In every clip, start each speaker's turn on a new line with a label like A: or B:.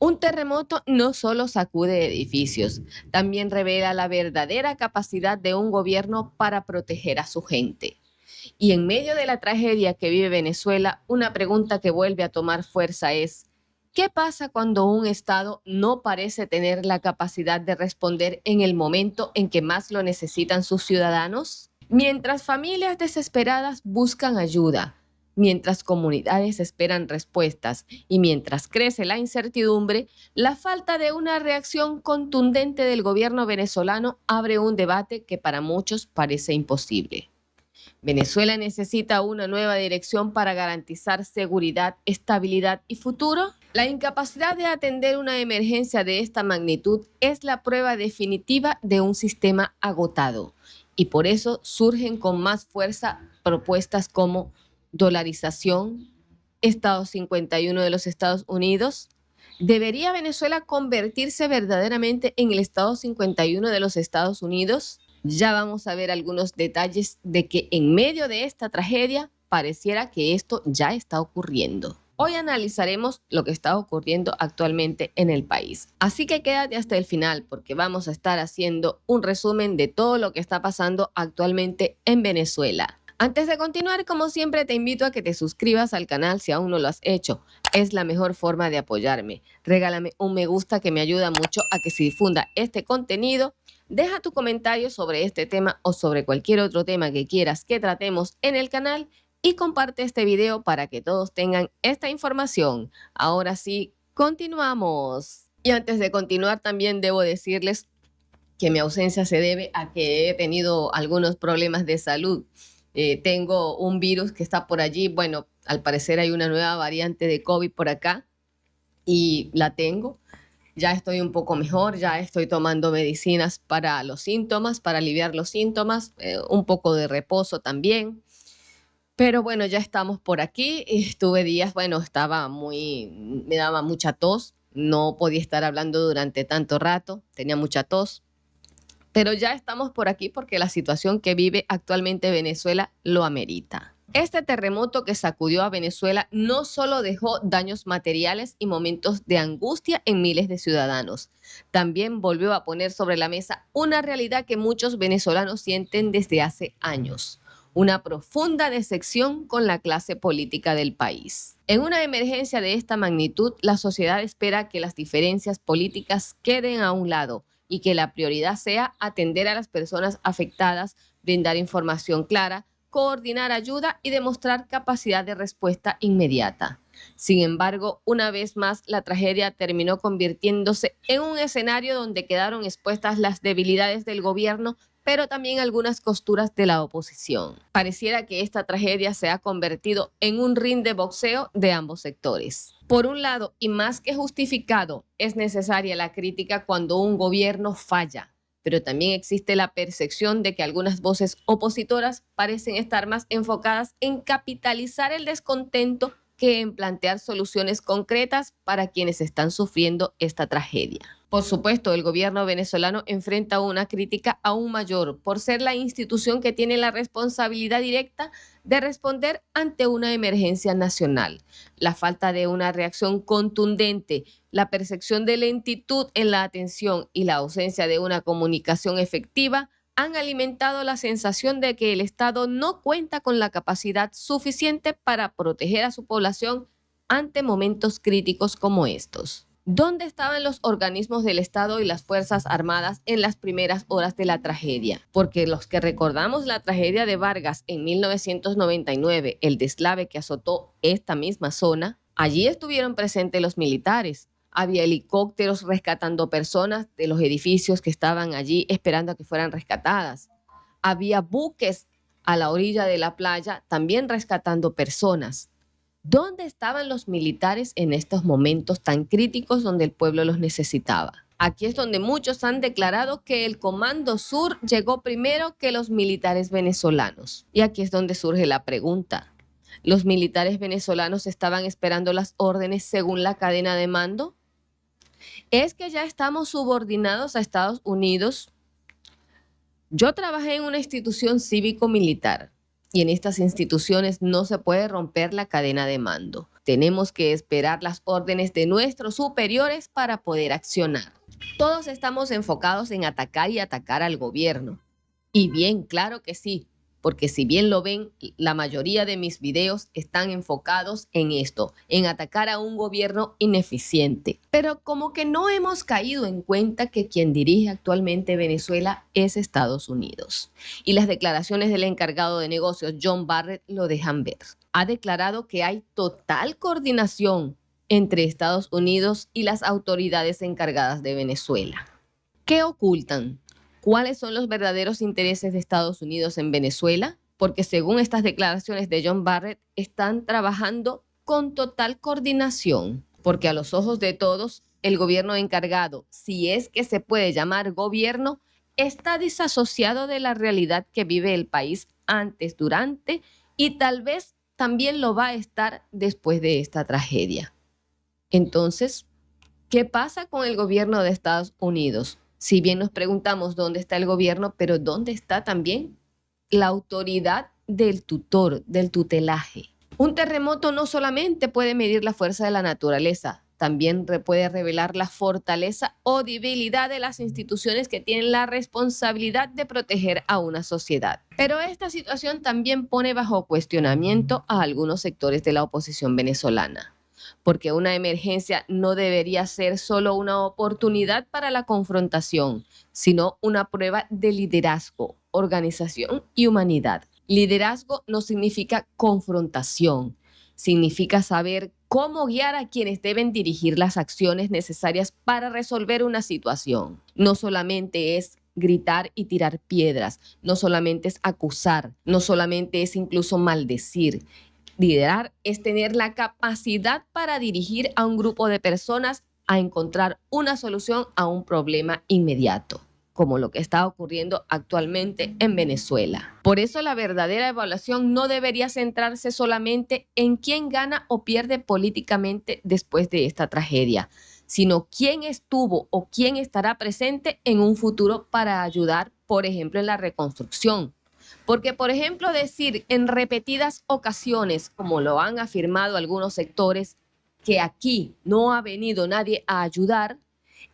A: Un terremoto no solo sacude edificios, también revela la verdadera capacidad de un gobierno para proteger a su gente. Y en medio de la tragedia que vive Venezuela, una pregunta que vuelve a tomar fuerza es, ¿qué pasa cuando un Estado no parece tener la capacidad de responder en el momento en que más lo necesitan sus ciudadanos? Mientras familias desesperadas buscan ayuda, mientras comunidades esperan respuestas y mientras crece la incertidumbre, la falta de una reacción contundente del gobierno venezolano abre un debate que para muchos parece imposible. ¿Venezuela necesita una nueva dirección para garantizar seguridad, estabilidad y futuro? La incapacidad de atender una emergencia de esta magnitud es la prueba definitiva de un sistema agotado y por eso surgen con más fuerza propuestas como dolarización, Estado 51 de los Estados Unidos. ¿Debería Venezuela convertirse verdaderamente en el Estado 51 de los Estados Unidos? Ya vamos a ver algunos detalles de que en medio de esta tragedia pareciera que esto ya está ocurriendo. Hoy analizaremos lo que está ocurriendo actualmente en el país. Así que quédate hasta el final porque vamos a estar haciendo un resumen de todo lo que está pasando actualmente en Venezuela. Antes de continuar, como siempre, te invito a que te suscribas al canal si aún no lo has hecho. Es la mejor forma de apoyarme. Regálame un me gusta que me ayuda mucho a que se difunda este contenido. Deja tu comentario sobre este tema o sobre cualquier otro tema que quieras que tratemos en el canal y comparte este video para que todos tengan esta información. Ahora sí, continuamos. Y antes de continuar, también debo decirles que mi ausencia se debe a que he tenido algunos problemas de salud. Tengo un virus que está por allí. Bueno, al parecer hay una nueva variante de COVID por acá y la tengo. Ya estoy un poco mejor, ya estoy tomando medicinas para los síntomas, para aliviar los síntomas, un poco de reposo también. Pero bueno, ya estamos por aquí. Estuve días, bueno, me daba mucha tos, no podía estar hablando durante tanto rato, tenía mucha tos. Pero ya estamos por aquí porque la situación que vive actualmente Venezuela lo amerita. Este terremoto que sacudió a Venezuela no solo dejó daños materiales y momentos de angustia en miles de ciudadanos, también volvió a poner sobre la mesa una realidad que muchos venezolanos sienten desde hace años, una profunda decepción con la clase política del país. En una emergencia de esta magnitud, la sociedad espera que las diferencias políticas queden a un lado y que la prioridad sea atender a las personas afectadas, brindar información clara, coordinar ayuda y demostrar capacidad de respuesta inmediata. Sin embargo, una vez más, la tragedia terminó convirtiéndose en un escenario donde quedaron expuestas las debilidades del gobierno, pero también algunas costuras de la oposición. Pareciera que esta tragedia se ha convertido en un ring de boxeo de ambos sectores. Por un lado, y más que justificado, es necesaria la crítica cuando un gobierno falla, pero también existe la percepción de que algunas voces opositoras parecen estar más enfocadas en capitalizar el descontento que en plantear soluciones concretas para quienes están sufriendo esta tragedia. Por supuesto, el gobierno venezolano enfrenta una crítica aún mayor por ser la institución que tiene la responsabilidad directa de responder ante una emergencia nacional. La falta de una reacción contundente, la percepción de lentitud en la atención y la ausencia de una comunicación efectiva han alimentado la sensación de que el Estado no cuenta con la capacidad suficiente para proteger a su población ante momentos críticos como estos. ¿Dónde estaban los organismos del Estado y las Fuerzas Armadas en las primeras horas de la tragedia? Porque los que recordamos la tragedia de Vargas en 1999, el deslave que azotó esta misma zona, allí estuvieron presentes los militares. Había helicópteros rescatando personas de los edificios que estaban allí esperando a que fueran rescatadas. Había buques a la orilla de la playa también rescatando personas. ¿Dónde estaban los militares en estos momentos tan críticos donde el pueblo los necesitaba? Aquí es donde muchos han declarado que el Comando Sur llegó primero que los militares venezolanos. Y aquí es donde surge la pregunta. ¿Los militares venezolanos estaban esperando las órdenes según la cadena de mando? ¿Es que ya estamos subordinados a Estados Unidos? Yo trabajé en una institución cívico-militar Y en estas instituciones no se puede romper la cadena de mando. Tenemos que esperar las órdenes de nuestros superiores para poder accionar. Todos estamos enfocados en atacar y atacar al gobierno. Y bien, claro que sí, porque si bien lo ven, la mayoría de mis videos están enfocados en esto, en atacar a un gobierno ineficiente. Pero como que no hemos caído en cuenta que quien dirige actualmente Venezuela es Estados Unidos. Y las declaraciones del encargado de negocios, John Barrett, lo dejan ver. Ha declarado que hay total coordinación entre Estados Unidos y las autoridades encargadas de Venezuela. ¿Qué ocultan? ¿Cuáles son los verdaderos intereses de Estados Unidos en Venezuela? Porque según estas declaraciones de John Barrett, están trabajando con total coordinación, porque a los ojos de todos, el gobierno encargado, si es que se puede llamar gobierno, está disasociado de la realidad que vive el país antes, durante y tal vez también lo va a estar después de esta tragedia. Entonces, ¿qué pasa con el gobierno de Estados Unidos? Si bien nos preguntamos dónde está el gobierno, pero ¿dónde está también la autoridad del tutor, del tutelaje? Un terremoto no solamente puede medir la fuerza de la naturaleza, también puede revelar la fortaleza o debilidad de las instituciones que tienen la responsabilidad de proteger a una sociedad. Pero esta situación también pone bajo cuestionamiento a algunos sectores de la oposición venezolana, porque una emergencia no debería ser solo una oportunidad para la confrontación, sino una prueba de liderazgo, organización y humanidad. Liderazgo no significa confrontación, significa saber cómo guiar a quienes deben dirigir las acciones necesarias para resolver una situación. No solamente es gritar y tirar piedras, no solamente es acusar, no solamente es incluso maldecir. Liderar es tener la capacidad para dirigir a un grupo de personas a encontrar una solución a un problema inmediato, como lo que está ocurriendo actualmente en Venezuela. Por eso la verdadera evaluación no debería centrarse solamente en quién gana o pierde políticamente después de esta tragedia, sino quién estuvo o quién estará presente en un futuro para ayudar, por ejemplo, en la reconstrucción. Porque, por ejemplo, decir en repetidas ocasiones, como lo han afirmado algunos sectores, que aquí no ha venido nadie a ayudar,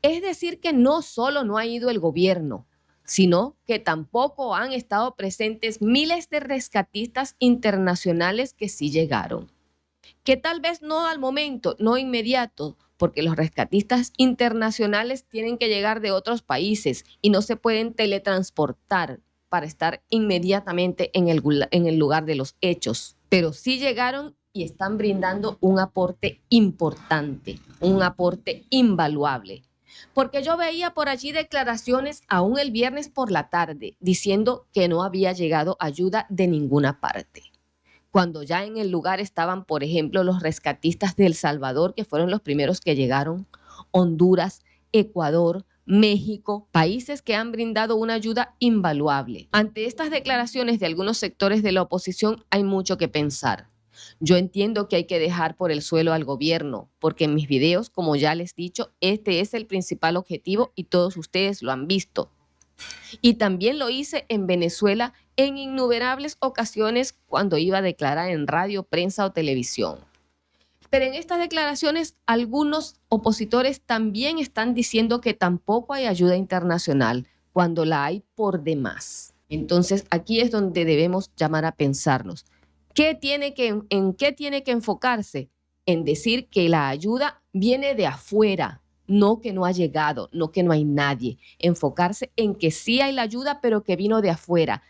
A: es decir que no solo no ha ido el gobierno, sino que tampoco han estado presentes miles de rescatistas internacionales que sí llegaron. Que tal vez no al momento, no inmediato, porque los rescatistas internacionales tienen que llegar de otros países y no se pueden teletransportar para estar inmediatamente en el lugar de los hechos. Pero sí llegaron y están brindando un aporte importante, un aporte invaluable. Porque yo veía por allí declaraciones aún el viernes por la tarde diciendo que no había llegado ayuda de ninguna parte, cuando ya en el lugar estaban, por ejemplo, los rescatistas de El Salvador, que fueron los primeros que llegaron, Honduras, Ecuador, México, países que han brindado una ayuda invaluable. Ante estas declaraciones de algunos sectores de la oposición hay mucho que pensar. Yo entiendo que hay que dejar por el suelo al gobierno, porque en mis videos, como ya les he dicho, este es el principal objetivo y todos ustedes lo han visto. Y también lo hice en Venezuela en innumerables ocasiones cuando iba a declarar en radio, prensa o televisión. Pero en estas declaraciones algunos opositores también están diciendo que tampoco hay ayuda internacional cuando la hay por demás. Entonces aquí es donde debemos llamar a pensarnos. ¿En qué tiene que enfocarse? En decir que la ayuda viene de afuera, no que no ha llegado, no que no hay nadie. Enfocarse en que sí hay la ayuda, pero que vino de afuera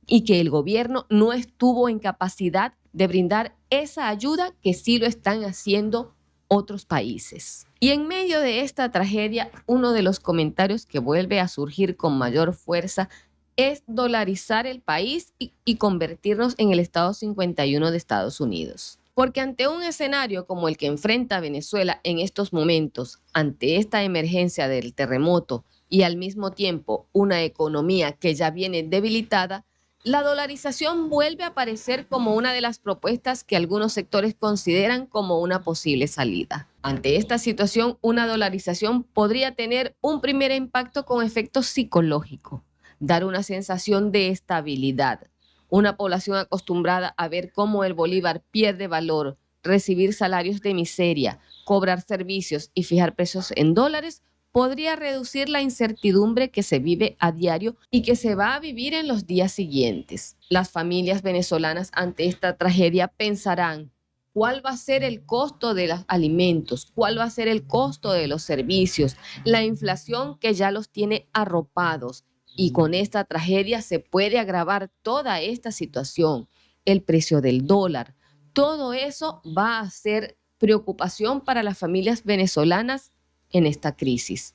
A: y que el gobierno no estuvo en capacidad de brindar esa ayuda que sí lo están haciendo otros países. Y en medio de esta tragedia, uno de los comentarios que vuelve a surgir con mayor fuerza es dolarizar el país y convertirnos en el Estado 51 de Estados Unidos. Porque ante un escenario como el que enfrenta Venezuela en estos momentos, ante esta emergencia del terremoto y al mismo tiempo una economía que ya viene debilitada, la dolarización vuelve a aparecer como una de las propuestas que algunos sectores consideran como una posible salida. Ante esta situación, una dolarización podría tener un primer impacto con efecto psicológico, dar una sensación de estabilidad, Una población acostumbrada a ver cómo el bolívar pierde valor, recibir salarios de miseria, cobrar servicios y fijar precios en dólares, podría reducir la incertidumbre que se vive a diario y que se va a vivir en los días siguientes. Las familias venezolanas ante esta tragedia pensarán: ¿cuál va a ser el costo de los alimentos? ¿Cuál va a ser el costo de los servicios? La inflación que ya los tiene arropados. Y con esta tragedia se puede agravar toda esta situación. El precio del dólar. Todo eso va a ser preocupación para las familias venezolanas en esta crisis.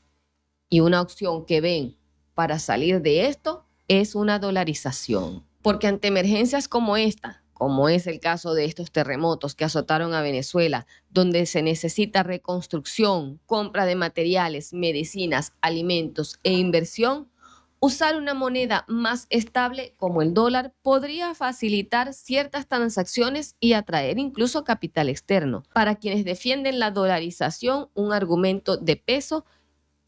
A: Y una opción que ven para salir de esto es una dolarización. Porque ante emergencias como esta, como es el caso de estos terremotos que azotaron a Venezuela, donde se necesita reconstrucción, compra de materiales, medicinas, alimentos e inversión, usar una moneda más estable como el dólar podría facilitar ciertas transacciones y atraer incluso capital externo. Para quienes defienden la dolarización, un argumento de peso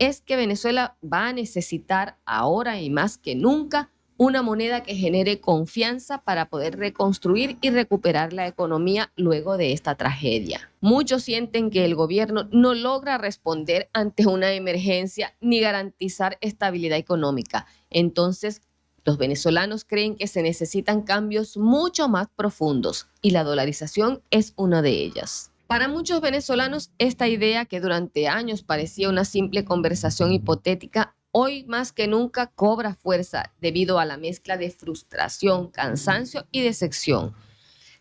A: es que Venezuela va a necesitar ahora y más que nunca una moneda que genere confianza para poder reconstruir y recuperar la economía luego de esta tragedia. Muchos sienten que el gobierno no logra responder ante una emergencia ni garantizar estabilidad económica. Entonces, los venezolanos creen que se necesitan cambios mucho más profundos y la dolarización es una de ellas. Para muchos venezolanos, esta idea, que durante años parecía una simple conversación hipotética, hoy más que nunca cobra fuerza debido a la mezcla de frustración, cansancio y decepción.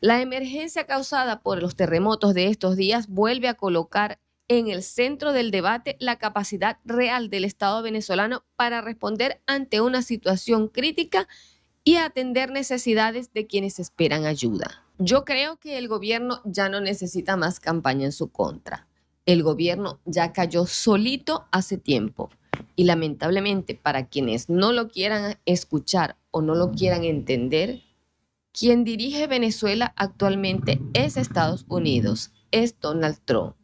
A: La emergencia causada por los terremotos de estos días vuelve a colocar en el centro del debate la capacidad real del Estado venezolano para responder ante una situación crítica y atender necesidades de quienes esperan ayuda. Yo creo que el gobierno ya no necesita más campaña en su contra. El gobierno ya cayó solito hace tiempo y lamentablemente para quienes no lo quieran escuchar o no lo quieran entender, quien dirige Venezuela actualmente es Estados Unidos, es Donald Trump.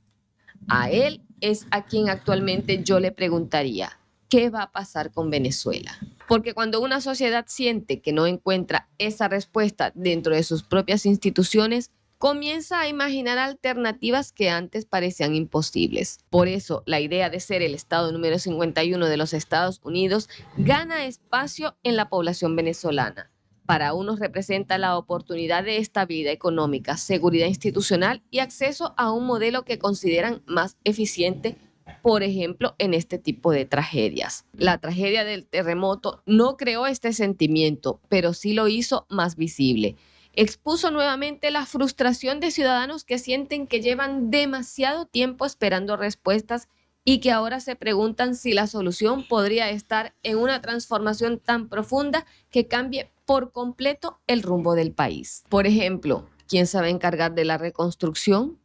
A: A él es a quien actualmente yo le preguntaría: ¿qué va a pasar con Venezuela? Porque cuando una sociedad siente que no encuentra esa respuesta dentro de sus propias instituciones, comienza a imaginar alternativas que antes parecían imposibles. Por eso, la idea de ser el Estado número 51 de los Estados Unidos gana espacio en la población venezolana. Para unos representa la oportunidad de estabilidad económica, seguridad institucional y acceso a un modelo que consideran más eficiente, por ejemplo, en este tipo de tragedias. La tragedia del terremoto no creó este sentimiento, pero sí lo hizo más visible. Expuso nuevamente la frustración de ciudadanos que sienten que llevan demasiado tiempo esperando respuestas y que ahora se preguntan si la solución podría estar en una transformación tan profunda que cambie por completo el rumbo del país. Por ejemplo, ¿quién se va a encargar de la reconstrucción?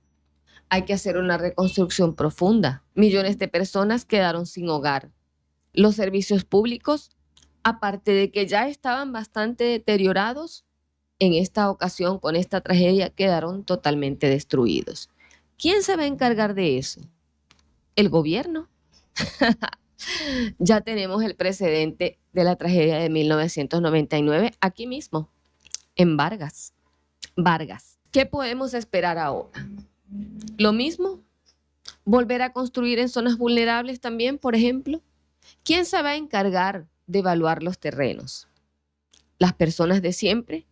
A: Hay que hacer una reconstrucción profunda. Millones de personas quedaron sin hogar. Los servicios públicos, aparte de que ya estaban bastante deteriorados, en esta ocasión, con esta tragedia, quedaron totalmente destruidos. ¿Quién se va a encargar de eso? ¿El gobierno? Ya tenemos el precedente de la tragedia de 1999 aquí mismo, en Vargas. ¿Qué podemos esperar ahora? ¿Lo mismo? ¿Volver a construir en zonas vulnerables también, por ejemplo? ¿Quién se va a encargar de evaluar los terrenos? ¿Las personas de siempre?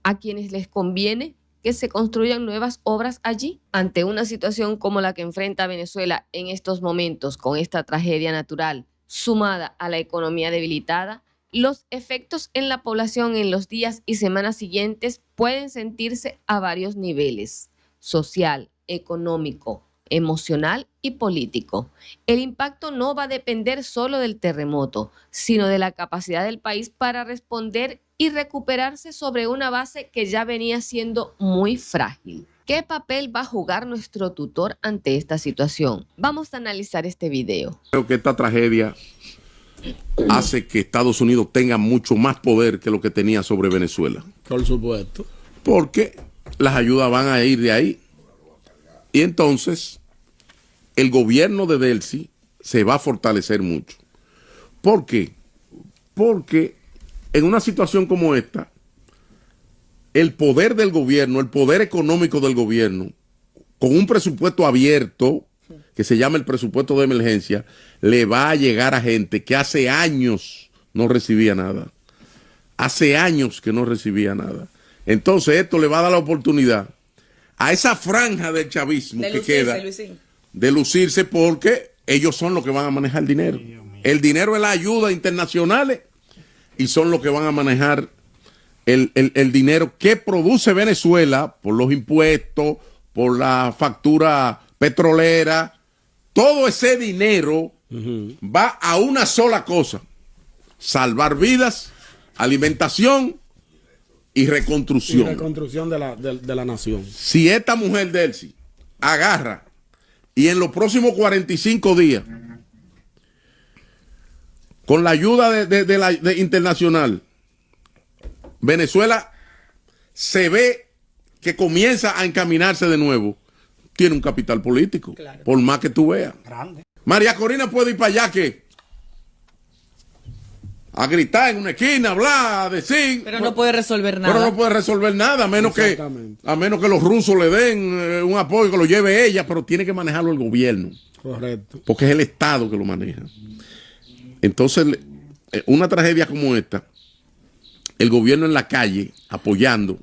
A: ¿A quienes les conviene que se construyan nuevas obras allí? Ante una situación como la que enfrenta Venezuela en estos momentos, con esta tragedia natural, sumada a la economía debilitada, los efectos en la población en los días y semanas siguientes pueden sentirse a varios niveles: social, económico, emocional y político. El impacto no va a depender solo del terremoto, sino de la capacidad del país para responder y recuperarse sobre una base que ya venía siendo muy frágil. ¿Qué papel va a jugar nuestro tutor ante esta situación? Vamos a analizar este video.
B: Creo que esta tragedia hace que Estados Unidos tenga mucho más poder que lo que tenía sobre Venezuela.
C: Por supuesto.
B: Porque las ayudas van a ir de ahí. Y entonces el gobierno de Delcy se va a fortalecer mucho. ¿Por qué? Porque en una situación como esta, el poder del gobierno, el poder económico del gobierno, con un presupuesto abierto, que se llama el presupuesto de emergencia, le va a llegar a gente que hace años no recibía nada. Hace años que no recibía nada. Entonces esto le va a dar la oportunidad a esa franja del chavismo que queda de lucirse, porque ellos son los que van a manejar el dinero. El dinero es la ayuda internacional y son los que van a manejar el dinero que produce Venezuela por los impuestos, por la factura petrolera. Todo ese dinero va a una sola cosa: salvar vidas, alimentación y reconstrucción.
C: Y reconstrucción de la nación.
B: Si esta mujer Delcy agarra y en los próximos 45 días, con la ayuda de internacional, Venezuela se ve que comienza a encaminarse de nuevo, tiene un capital político, claro, por más que tú veas. Grande. María Corina puede ir para allá a gritar en una esquina, hablar, a decir.
D: Pero no puede resolver nada.
B: Pero no puede resolver nada, a menos que los rusos le den un apoyo, que lo lleve ella, pero tiene que manejarlo el gobierno.
C: Correcto.
B: Porque es el Estado que lo maneja. Entonces, una tragedia como esta, el gobierno en la calle apoyando,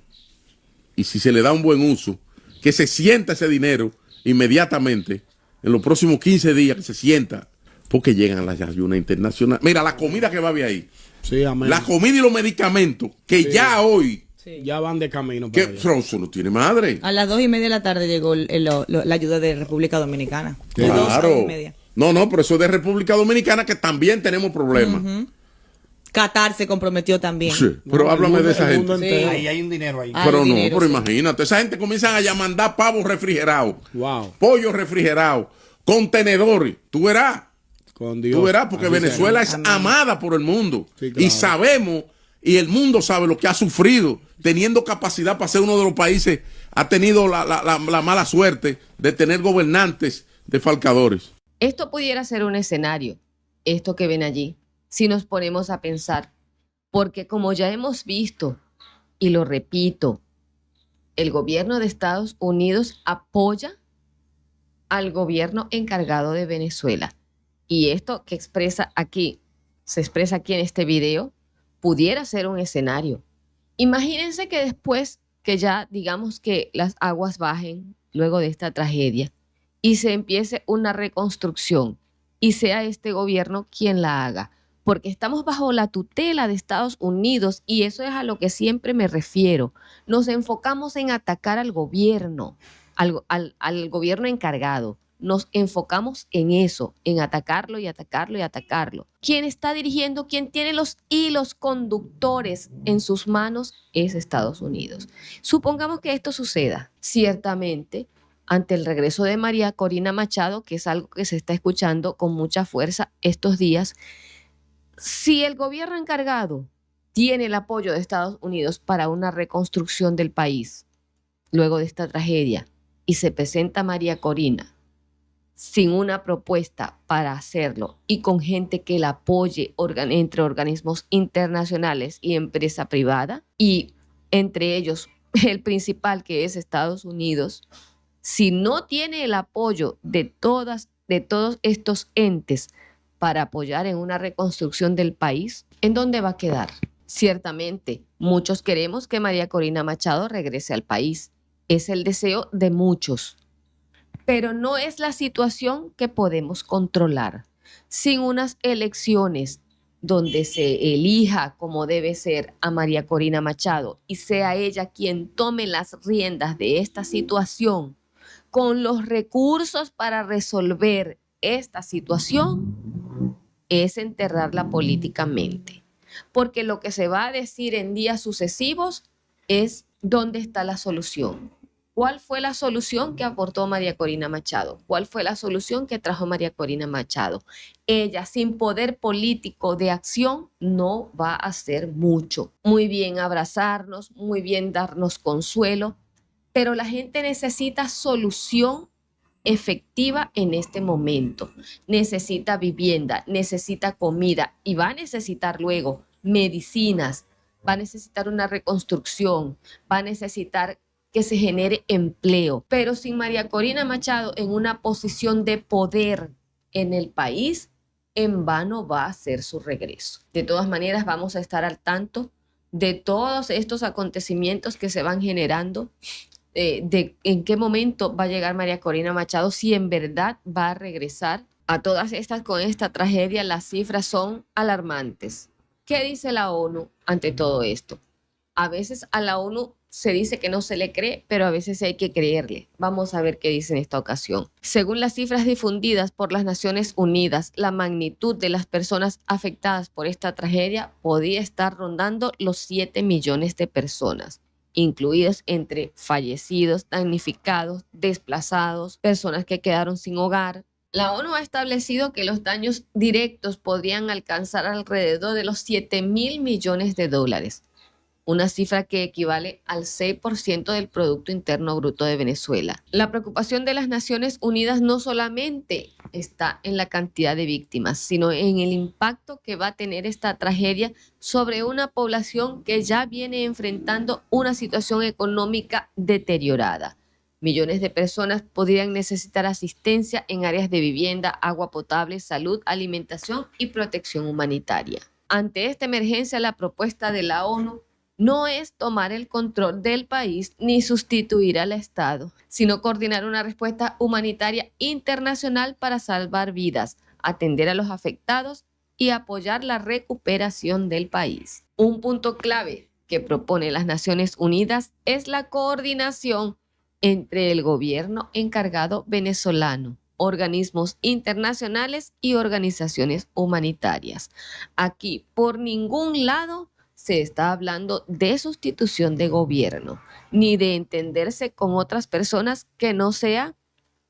B: y si se le da un buen uso, que se sienta ese dinero inmediatamente, en los próximos 15 días, que se sienta, porque llegan las ayudas internacionales. Mira, la comida que va a haber ahí,
C: sí, amén, la
B: comida y los medicamentos, que sí, ya hoy,
C: sí, ya van de camino.
B: Que eso no tiene madre.
D: A las 2:30 de la tarde llegó la ayuda de República Dominicana.
B: Claro. 2:30. No, pero eso es de República Dominicana, que también tenemos problemas.
D: Qatar se comprometió también.
B: Sí, pero háblame de esa gente.
E: Sí. Ahí hay un dinero ahí.
B: Pero no, pero imagínate, esa gente comienza a mandar pavos refrigerados, pollos refrigerados, contenedores. Tú verás.
C: Con Dios.
B: Tú verás, porque Venezuela es amada por el mundo. Sí, claro. Y sabemos, y el mundo sabe lo que ha sufrido, teniendo capacidad para ser uno de los países, ha tenido la mala suerte de tener gobernantes defalcadores.
A: Esto pudiera ser un escenario, esto que ven allí, si nos ponemos a pensar, porque como ya hemos visto, y lo repito, el gobierno de Estados Unidos apoya al gobierno encargado de Venezuela. Y esto que se expresa aquí en este video, pudiera ser un escenario. Imagínense que después que ya digamos que las aguas bajen luego de esta tragedia y se empiece una reconstrucción y sea este gobierno quien la haga, porque estamos bajo la tutela de Estados Unidos y eso es a lo que siempre me refiero. Nos enfocamos en atacar al gobierno, al gobierno encargado. Nos enfocamos en eso, en atacarlo y atacarlo y atacarlo. Quien está dirigiendo, quien tiene los hilos conductores en sus manos es Estados Unidos. Supongamos que esto suceda. Ciertamente, ante el regreso de María Corina Machado, que es algo que se está escuchando con mucha fuerza estos días, si el gobierno encargado tiene el apoyo de Estados Unidos para una reconstrucción del país, luego de esta tragedia, y se presenta María Corina sin una propuesta para hacerlo y con gente que la apoye entre organismos internacionales y empresa privada, y entre ellos el principal, que es Estados Unidos, si no tiene el apoyo de todos estos entes para apoyar en una reconstrucción del país, ¿en dónde va a quedar? Ciertamente, muchos queremos que María Corina Machado regrese al país. Es el deseo de muchos. Pero no es la situación que podemos controlar. Sin unas elecciones donde se elija como debe ser a María Corina Machado y sea ella quien tome las riendas de esta situación, con los recursos para resolver esta situación, es enterrarla políticamente. Porque lo que se va a decir en días sucesivos es dónde está la solución. ¿Cuál fue la solución que aportó María Corina Machado? ¿Cuál fue la solución que trajo María Corina Machado? Ella, sin poder político de acción, no va a hacer mucho. Muy bien abrazarnos, muy bien darnos consuelo, pero la gente necesita solución efectiva en este momento. Necesita vivienda, necesita comida y va a necesitar luego medicinas, va a necesitar una reconstrucción, va a necesitar que se genere empleo. Pero sin María Corina Machado en una posición de poder en el país, en vano va a ser su regreso. De todas maneras, vamos a estar al tanto de todos estos acontecimientos que se van generando, de en qué momento va a llegar María Corina Machado, si en verdad va a regresar. A todas estas, con esta tragedia, las cifras son alarmantes. ¿Qué dice la ONU ante todo esto? A veces a la ONU se dice que no se le cree, pero a veces hay que creerle. Vamos a ver qué dice en esta ocasión. Según las cifras difundidas por las Naciones Unidas, la magnitud de las personas afectadas por esta tragedia podía estar rondando los 7 millones de personas, incluidas entre fallecidos, damnificados, desplazados, personas que quedaron sin hogar. La ONU ha establecido que los daños directos podrían alcanzar alrededor de los 7.000 millones de dólares, una cifra que equivale al 6% del Producto Interno Bruto de Venezuela. La preocupación de las Naciones Unidas no solamente está en la cantidad de víctimas, sino en el impacto que va a tener esta tragedia sobre una población que ya viene enfrentando una situación económica deteriorada. Millones de personas podrían necesitar asistencia en áreas de vivienda, agua potable, salud, alimentación y protección humanitaria. Ante esta emergencia, la propuesta de la ONU no es tomar el control del país ni sustituir al Estado, sino coordinar una respuesta humanitaria internacional para salvar vidas, atender a los afectados y apoyar la recuperación del país. Un punto clave que propone las Naciones Unidas es la coordinación entre el gobierno encargado venezolano, organismos internacionales y organizaciones humanitarias. Aquí, por ningún lado, se está hablando de sustitución de gobierno, ni de entenderse con otras personas que no sea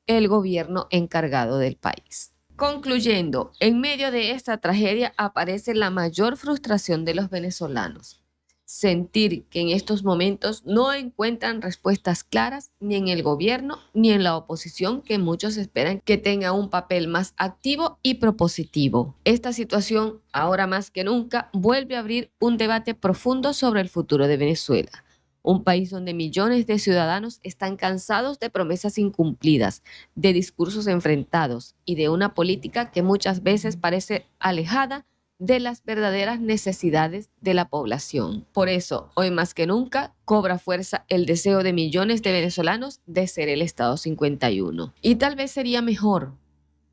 A: el gobierno encargado del país. Concluyendo, en medio de esta tragedia aparece la mayor frustración de los venezolanos. Sentir que en estos momentos no encuentran respuestas claras ni en el gobierno ni en la oposición, que muchos esperan que tenga un papel más activo y propositivo. Esta situación, ahora más que nunca, vuelve a abrir un debate profundo sobre el futuro de Venezuela, un país donde millones de ciudadanos están cansados de promesas incumplidas, de discursos enfrentados y de una política que muchas veces parece alejada de las verdaderas necesidades de la población. Por eso, hoy más que nunca, cobra fuerza el deseo de millones de venezolanos de ser el Estado 51. Y tal vez sería mejor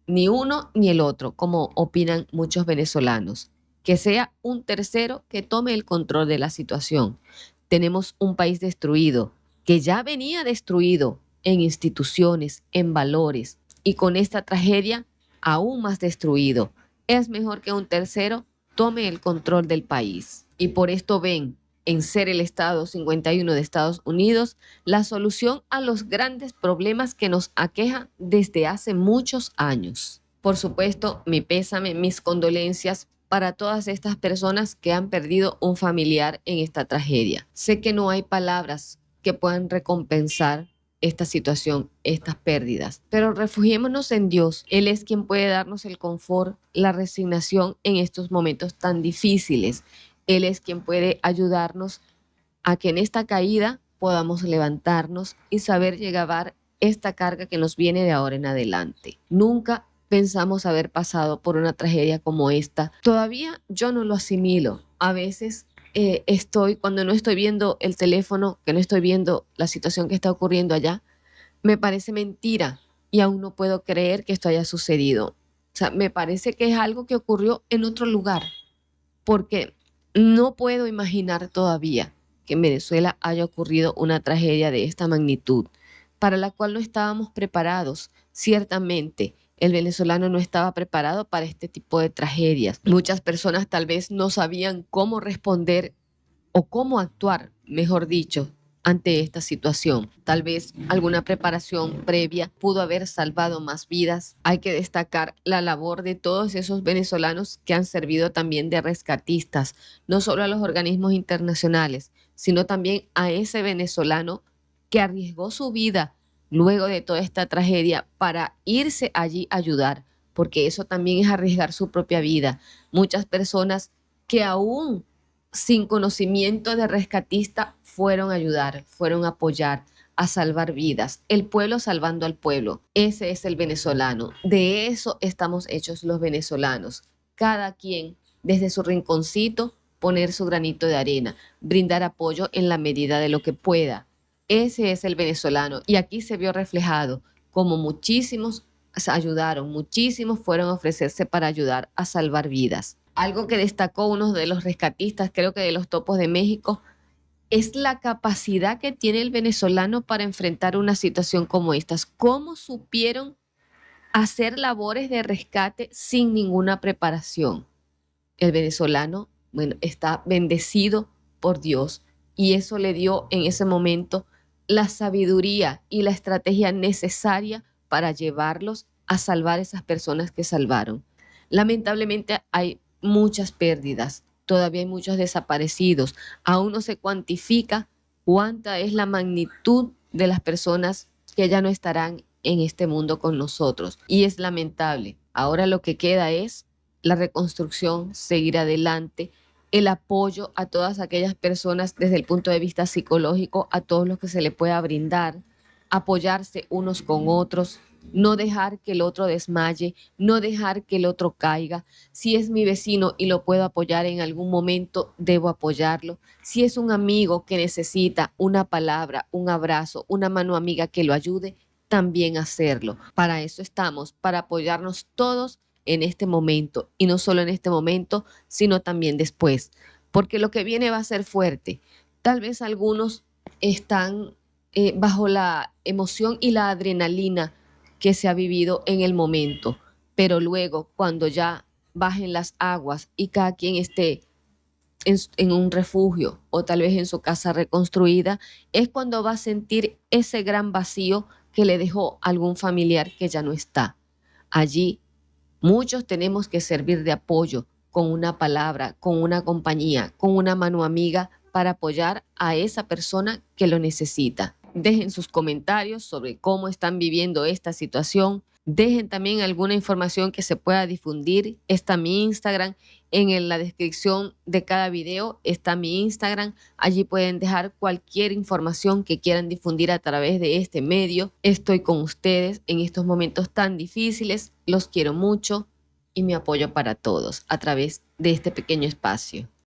A: ni uno ni el otro, como opinan muchos venezolanos, que sea un tercero que tome el control de la situación. Tenemos un país destruido, que ya venía destruido en instituciones, en valores, y con esta tragedia aún más destruido. Es mejor que un tercero tome el control del país. Y por esto ven en ser el Estado 51 de Estados Unidos la solución a los grandes problemas que nos aquejan desde hace muchos años. Por supuesto, mi pésame, mis condolencias para todas estas personas que han perdido un familiar en esta tragedia. Sé que no hay palabras que puedan recompensar esta situación, estas pérdidas, pero refugiémonos en Dios. Él es quien puede darnos el confort, la resignación en estos momentos tan difíciles. Él es quien puede ayudarnos a que en esta caída podamos levantarnos y saber llevar esta carga que nos viene de ahora en adelante. Nunca pensamos haber pasado por una tragedia como esta. Todavía yo no lo asimilo. A veces cuando no estoy viendo el teléfono, que no estoy viendo la situación que está ocurriendo allá, me parece mentira y aún no puedo creer que esto haya sucedido. O sea, me parece que es algo que ocurrió en otro lugar, porque no puedo imaginar todavía que en Venezuela haya ocurrido una tragedia de esta magnitud, para la cual no estábamos preparados. Ciertamente, el venezolano no estaba preparado para este tipo de tragedias. Muchas personas tal vez no sabían cómo responder o cómo actuar, mejor dicho, ante esta situación. Tal vez alguna preparación previa pudo haber salvado más vidas. Hay que destacar la labor de todos esos venezolanos que han servido también de rescatistas, no solo a los organismos internacionales, sino también a ese venezolano que arriesgó su vida luego de toda esta tragedia para irse allí a ayudar, porque eso también es arriesgar su propia vida. Muchas personas que aún sin conocimiento de rescatista, fueron a ayudar, fueron a apoyar, a salvar vidas. El pueblo salvando al pueblo. Ese es el venezolano. De eso estamos hechos los venezolanos. Cada quien, desde su rinconcito, poner su granito de arena, brindar apoyo en la medida de lo que pueda. Ese es el venezolano. Y aquí se vio reflejado como muchísimos ayudaron, muchísimos fueron a ofrecerse para ayudar a salvar vidas. Algo que destacó uno de los rescatistas, creo que de los Topos de México, es la capacidad que tiene el venezolano para enfrentar una situación como estas. ¿Cómo supieron hacer labores de rescate sin ninguna preparación? El venezolano, bueno, está bendecido por Dios y eso le dio en ese momento la sabiduría y la estrategia necesaria para llevarlos a salvar esas personas que salvaron. Lamentablemente hay muchas pérdidas, todavía hay muchos desaparecidos, aún no se cuantifica cuánta es la magnitud de las personas que ya no estarán en este mundo con nosotros y es lamentable. Ahora lo que queda es la reconstrucción, seguir adelante, el apoyo a todas aquellas personas desde el punto de vista psicológico, a todos los que se le pueda brindar, apoyarse unos con otros, no dejar que el otro desmaye, no dejar que el otro caiga. Si es mi vecino y lo puedo apoyar en algún momento, debo apoyarlo. Si es un amigo que necesita una palabra, un abrazo, una mano amiga que lo ayude, también hacerlo. Para eso estamos, para apoyarnos todos en este momento, y no solo en este momento, sino también después, porque lo que viene va a ser fuerte. Tal vez algunos están bajo la emoción y la adrenalina que se ha vivido en el momento, pero luego cuando ya bajen las aguas y cada quien esté en un refugio o tal vez en su casa reconstruida, es cuando va a sentir ese gran vacío que le dejó algún familiar que ya no está. Allí muchos tenemos que servir de apoyo con una palabra, con una compañía, con una mano amiga para apoyar a esa persona que lo necesita. Dejen sus comentarios sobre cómo están viviendo esta situación. Dejen también alguna información que se pueda difundir. Está mi Instagram. En la descripción de cada video está mi Instagram. Allí pueden dejar cualquier información que quieran difundir a través de este medio. Estoy con ustedes en estos momentos tan difíciles. Los quiero mucho y mi apoyo para todos a través de este pequeño espacio.